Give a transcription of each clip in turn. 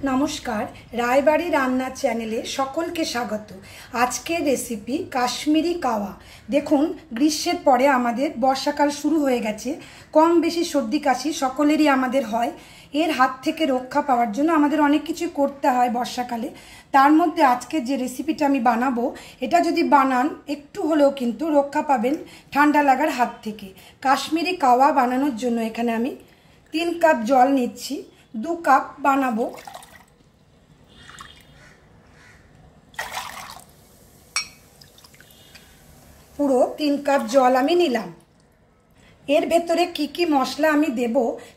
নমস্কার, রায়বাড়ি রান্নার চ্যানেলে সকলকে স্বাগত। আজকের রেসিপি কাশ্মীরি কাওয়া। দেখুন, গ্রীষ্মের পরে আমাদের বর্ষাকাল শুরু হয়ে গেছে। কম বেশি সর্দি কাশি সকলেরই আমাদের হয়। এর হাত থেকে রক্ষা পাওয়ার জন্য আমাদের অনেক কিছু করতে হয় বর্ষাকালে। তার মধ্যে আজকে যে রেসিপিটা আমি বানাবো, এটা যদি বানান একটু হলেও কিন্তু রক্ষা পাবেন ঠান্ডা লাগার হাত থেকে। কাশ্মীরি কাওয়া বানানোর জন্য এখানে আমি 3 কাপ জল নিচ্ছি। 2 কাপ বানাবো। পুরো 3 কাপ জল আমি নিলাম। এর ভেতরে কি কি মশলা আমি দেব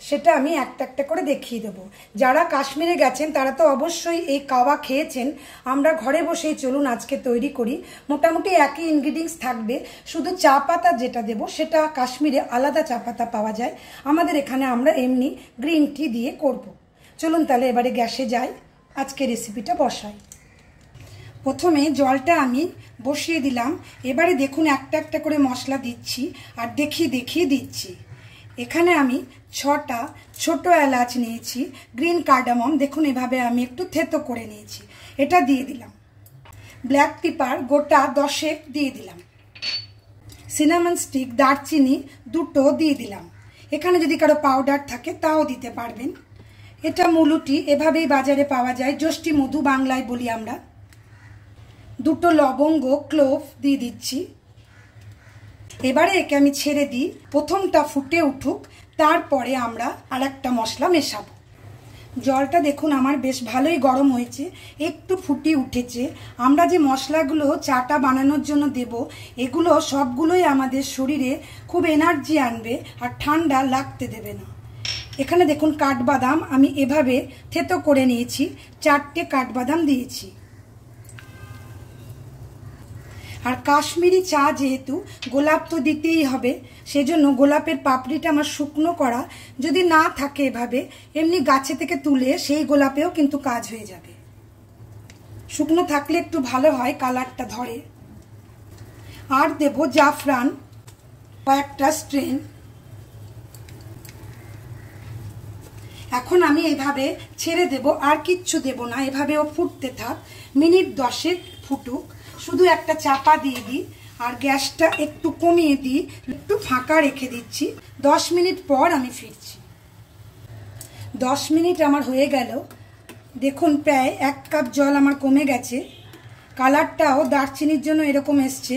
সেটা আমি একটা একটা করে দেখিয়ে দেব। যারা কাশ্মীরে গেছেন তারা তো অবশ্যই এই কাওয়া খেয়েছেন। আমরা ঘরে বসেই চলুন আজকে তৈরি করি। মোটামুটি একই ইনগ্রিডিয়েন্টস থাকবে, শুধু চা পাতা যেটা দেব সেটা কাশ্মীরে আলাদা চা পাতা পাওয়া যায়। আমাদের এখানে আমরা এমনি গ্রিন টি দিয়ে করব। চলুন তাহলে এবারে গ্যাসে যাই, আজকে রেসিপিটা বসাই। প্রথমে জলটা আমি বসিয়ে দিলাম। এবারে দেখুন একটা একটা করে মশলা দিচ্ছি আর দেখিয়ে দিচ্ছি। এখানে আমি 6টা ছোট এলাচ নিয়েছি, গ্রিন কার্ডামম দেখুন এভাবে আমি একটু থেতো করে নিয়েছি, এটা দিয়ে দিলাম। ব্ল্যাক পেপার গোটা 10 দিয়ে দিলাম। সিনামন স্টিক দারচিনি 2টো দিয়ে দিলাম। এখানে যদি কারো পাউডার থাকে তাও দিতে পারবেন। এটা মুলুটি, এভাবেই বাজারে পাওয়া যায়, যষ্টি মধু বাংলায় বলি আমরা। 2টো লবঙ্গ ক্লোভ দিয়ে দিচ্ছি। এবারে একে আমি ছেড়ে দিই, প্রথমটা ফুটে উঠুক, তারপরে আমরা আরেকটা মশলা মেশাবো। জলটা দেখুন আমার বেশ ভালোই গরম হয়েছে, একটু ফুটে উঠেছে। আমরা যে মশলাগুলো চাটা বানানোর জন্য দেব, এগুলো সবগুলোই আমাদের শরীরে খুব এনার্জি আনবে আর ঠান্ডা লাগতে দেবে না। এখানে দেখুন কাঠবাদাম আমি এভাবে থেতো করে নিয়েছি, 4টে কাঠবাদাম দিয়েছি। আর কাশ্মীরি চা যেহেতু গোলাপ তো দিতেই হবে, সেজন্য গোলাপের পাপড়িটা আমার শুকনো করা। যদি না থাকে এভাবে এমনি গাছে থেকে তুলে সেই গোলাপেও কিন্তু কাজ হয়ে যাবে। শুকনো থাকলে একটু ভালো হয়, কালারটা ধরে। আর দেব জাফরান কয়েকটা স্ট্রেন। এখন আমি এভাবে ছেড়ে দেব, আর কিচ্ছু দেব না, এভাবেও ফুটতে থাক। মিনিট 10 ফুটুক। শুধু একটা চাপা দিয়ে দিই আর গ্যাসটা একটু কমিয়ে দিই, একটু ফাঁকা রেখে দিচ্ছি। 10 মিনিট পর আমি ফিরছি। 10 মিনিট আমার হয়ে গেল। দেখুন প্রায় 1 কাপ জল আমার কমে গেছে। কালারটাও দারচিনির জন্য এরকম এসছে।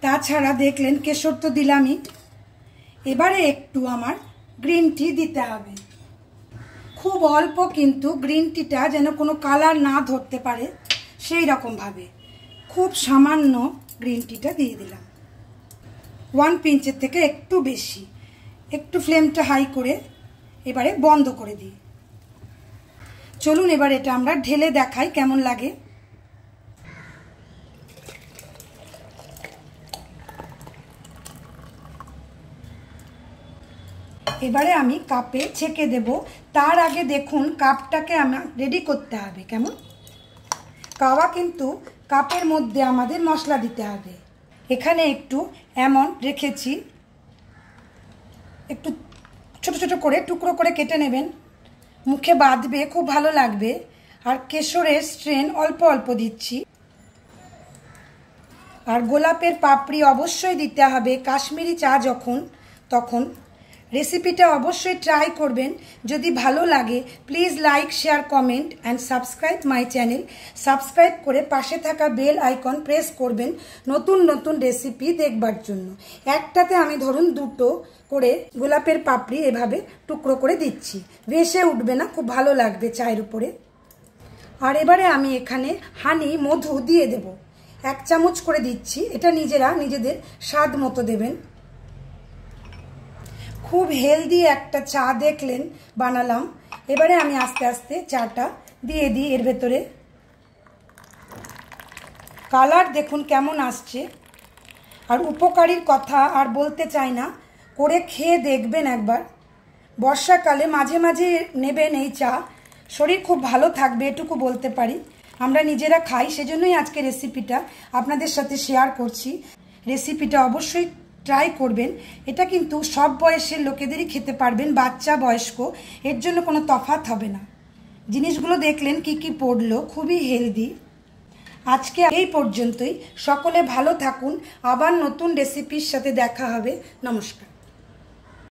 তাছাড়া দেখলেন কেশর তো দিলামই। এবারে একটু আমার গ্রিন টি দিতে হবে, খুব অল্প, কিন্তু গ্রিন টিটা যেন কোনো কালার না ধরতে পারে সেই রকম ভাবে খুব সামান্য গ্রিন টিটা দিয়ে দিলাম। 1 পিঞ্চের থেকে একটু বেশি। একটু ফ্লেমটা হাই করে এবারে বন্ধ করে দিই। চলুন এবার এটা আমরা ঢেলে দেখাই কেমন লাগে। এবারে আমি কাপে ছেঁকে দেব। তার আগে দেখুন কাপটাকে আমার রেডি করতে হবে। কেমন কাওয়া কিন্তু কাপের মধ্যে আমাদের মশলা দিতে হবে। এখানে একটু অ্যামন্ড রেখেছি, একটু ছোট ছোট করে টুকরো করে কেটে নেবেন, মুখে বাঁধবে, খুব ভালো লাগবে। আর কেশরের স্ট্রেন অল্প অল্প দিচ্ছি। আর গোলাপের পাপড়ি অবশ্যই দিতে হবে কাশ্মীরি চা যখন তখন। রেসিপিটা অবশ্যই ট্রাই করবেন। যদি ভালো লাগে please like, share, comment and subscribe my channel. Subscribe করে পাশে থাকা বেল আইকন প্রেস করবেন নতুন নতুন রেসিপি দেখবার জন্য। একটাতে আমি ধরুন 2টো করে গোলাপের পাপড়ি এভাবে টুকরো করে দিচ্ছি, ভেসে উঠবে না, খুব ভালো লাগবে চায়ের উপরে। আর এবারে আমি এখানে হানি মধু দিয়ে দেব, 1 চামচ করে দিচ্ছি। এটা নিজেরা নিজেদের স্বাদ মতো দেবেন। খুব হেলদি একটা চা দেখলেন বানালাম। এবারে আমি আস্তে আস্তে চাটা দিয়ে দিই এর ভেতরে। কালার দেখুন কেমন আসছে। আর উপকারীর কথা আর বলতে চাই না, করে খেয়ে দেখবেন একবার। বর্ষাকালে মাঝে মাঝে নেবেন এই চা, শরীর খুব ভালো থাকবে এটুকু বলতে পারি। আমরা নিজেরা খাই, সেজন্যই আজকে রেসিপিটা আপনাদের সাথে শেয়ার করছি। রেসিপিটা অবশ্যই ট্রাই করবেন। এটা কিন্তু সব বয়সের লোকেদেরই খেতে পারবেন, বাচ্চা বয়স্ক, এর জন্য কোনো তফাৎ হবে না। জিনিসগুলো দেখলেন কি কি পড়লো, খুবই হেলদি। আজকে এই পর্যন্তই। সকলে ভালো থাকুন, আবার নতুন রেসিপির সাথে দেখা হবে। নমস্কার।